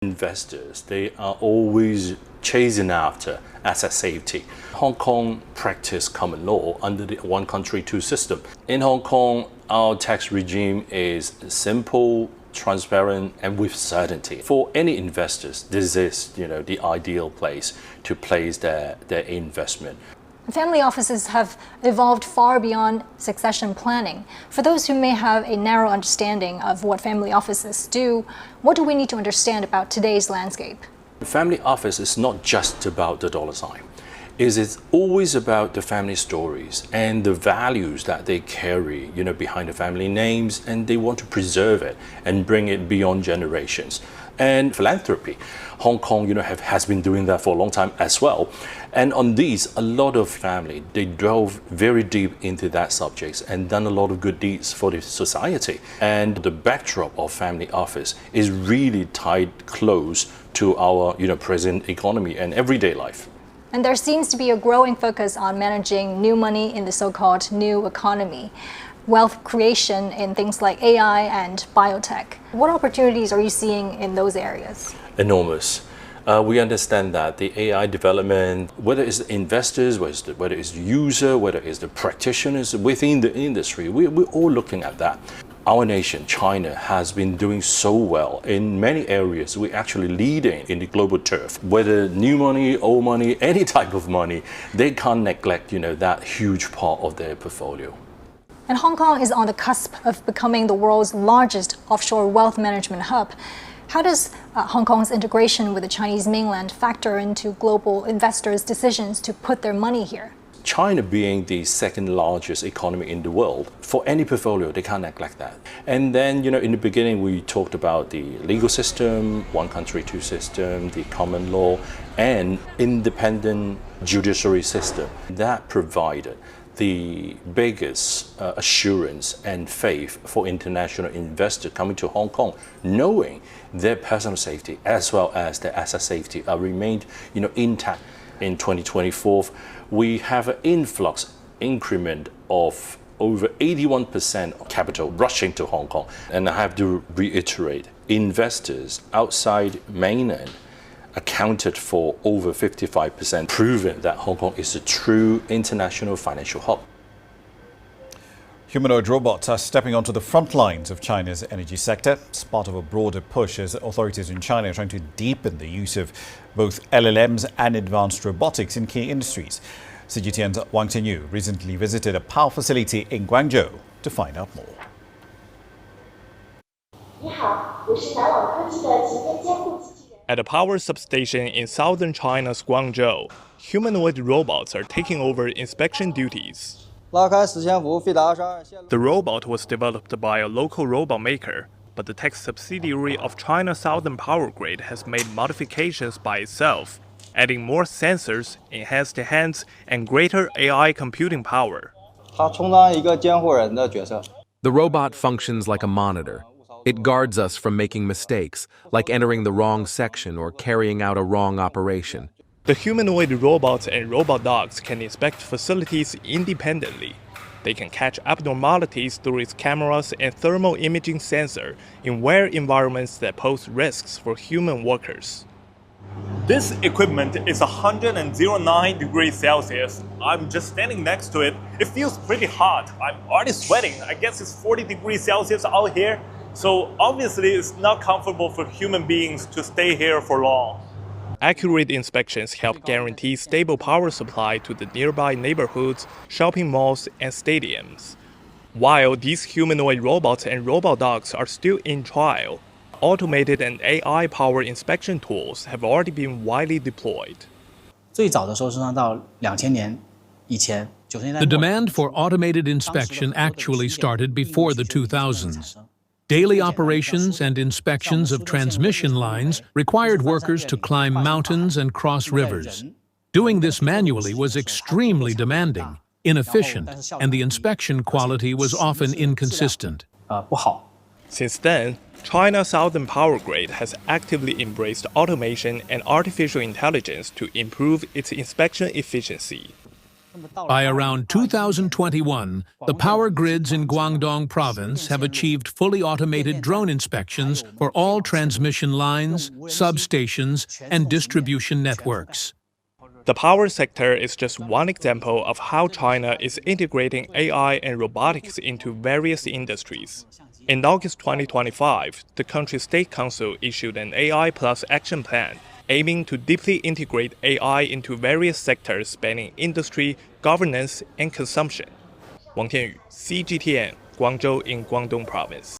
Investors, they are always chasing after asset safety. Hong Kong practice common law under the one country, two system. In Hong Kong, our tax regime is simple, transparent, and with certainty. For any investors, this is the ideal place to place their investment. Family offices have evolved far beyond succession planning. For those who may have a narrow understanding of what family offices do, what do we need to understand about today's landscape? Family office is not just about the dollar sign. It is always about the family stories and the values that they carry, behind the family names, and they want to preserve it and bring it beyond generations. And philanthropy, Hong Kong, has been doing that for a long time as well. And on these, a lot of family, they delve very deep into that subjects and done a lot of good deeds for the society. And the backdrop of family office is really tied close to our, present economy and everyday life. And there seems to be a growing focus on managing new money in the so-called new economy, wealth creation in things like AI and biotech. What opportunities are you seeing in those areas? Enormous. We understand that the AI development, whether it's the investors, whether it's the user, whether it's the practitioners within the industry, we're all looking at that. Our nation, China, has been doing so well in many areas. We're actually leading in the global turf. Whether new money, old money, any type of money, they can't neglect, that huge part of their portfolio. And Hong Kong is on the cusp of becoming the world's largest offshore wealth management hub. How does Hong Kong's integration with the Chinese mainland factor into global investors' decisions to put their money here? China being the second largest economy in the world, for any portfolio, they can't neglect that. And then, in the beginning, we talked about the legal system, one country, two system, the common law, and independent judiciary system. That provided the biggest assurance and faith for international investors coming to Hong Kong, knowing their personal safety as well as their asset safety are remained, intact. In 2024, we have an influx increment of over 81% capital rushing to Hong Kong. And I have to reiterate, investors outside mainland accounted for over 55%, proving that Hong Kong is a true international financial hub. Humanoid robots are stepping onto the front lines of China's energy sector. It's part of a broader push as authorities in China are trying to deepen the use of both LLMs and advanced robotics in key industries. CGTN's Huang recently visited a power facility in Guangzhou to find out more. At a power substation in southern China's Guangzhou, humanoid robots are taking over inspection duties. The robot was developed by a local robot maker, but the tech subsidiary of China Southern Power Grid has made modifications by itself, adding more sensors, enhanced hands, and greater AI computing power. The robot functions like a monitor. It guards us from making mistakes, like entering the wrong section or carrying out a wrong operation. The humanoid robots and robot dogs can inspect facilities independently. They can catch abnormalities through its cameras and thermal imaging sensor in wear environments that pose risks for human workers. This equipment is 109 degrees Celsius. I'm just standing next to it. It feels pretty hot. I'm already sweating. I guess it's 40 degrees Celsius out here. So obviously it's not comfortable for human beings to stay here for long. Accurate inspections help guarantee stable power supply to the nearby neighborhoods, shopping malls, and stadiums. While these humanoid robots and robot dogs are still in trial, automated and AI-powered inspection tools have already been widely deployed. The demand for automated inspection actually started before the 2000s. Daily operations and inspections of transmission lines required workers to climb mountains and cross rivers. Doing this manually was extremely demanding, inefficient, and the inspection quality was often inconsistent. Since then, China Southern Power Grid has actively embraced automation and artificial intelligence to improve its inspection efficiency. By around 2021, the power grids in Guangdong province have achieved fully automated drone inspections for all transmission lines, substations, and distribution networks. The power sector is just one example of how China is integrating AI and robotics into various industries. In August 2025, the country's State Council issued an AI Plus action plan, aiming to deeply integrate AI into various sectors spanning industry, governance, and consumption. Wang Tianyu, CGTN, Guangzhou in Guangdong Province.